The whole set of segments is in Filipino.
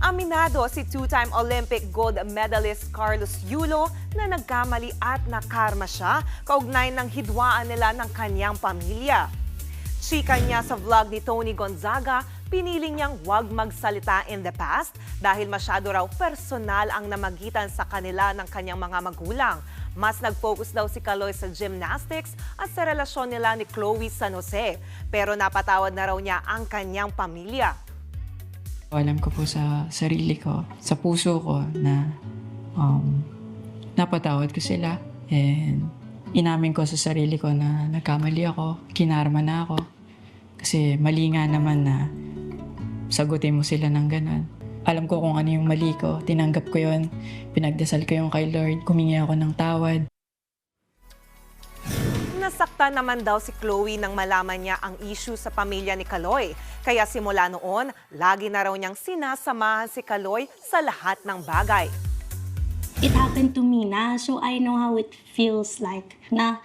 Aminado si two-time Olympic gold medalist Carlos Yulo na nagkamali at nakarma siya kaugnay ng hidwaan nila ng kanyang pamilya. Chika niya sa vlog ni Tony Gonzaga, piniling niyang huwag magsalita in the past dahil masyado raw personal ang namagitan sa kanila ng kanyang mga magulang. Mas nag-focus daw si Kaloy sa gymnastics at sa relasyon nila ni Chloe San Jose. Pero napatawad na raw niya ang kanyang pamilya. Alam ko po sa sarili ko, sa puso ko na napatawad ko sila. And inamin ko sa sarili ko na nagkamali ako, kinarma na ako. Kasi mali nga naman na sagutin mo sila ng ganun. Alam ko kung ano yung mali ko, tinanggap ko yun, pinagdasal ko yung kay Lord, humingi ako ng tawad. Nasaktan naman daw si Chloe nang malaman niya ang issue sa pamilya ni Kaloy. Kaya simula noon, lagi na raw niyang sinasamahan si Kaloy sa lahat ng bagay. It happened to me na, so I know how it feels like na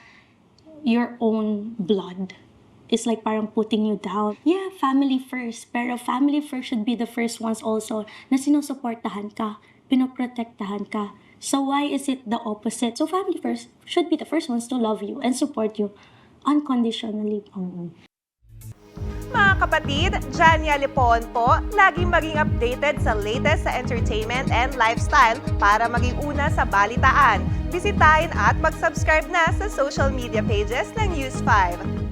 your own blood is like parang putting you down. Yeah, family first, pero family first should be the first ones also na sinusuportahan ka, pinoprotektahan ka. So why is it the opposite? So family first should be the first ones to love you and support you unconditionally. Mga kapatid, Jania Lipon po, laging maging updated sa latest sa entertainment and lifestyle para maging una sa balitaan. Bisitahin at mag-subscribe na sa social media pages ng News 5.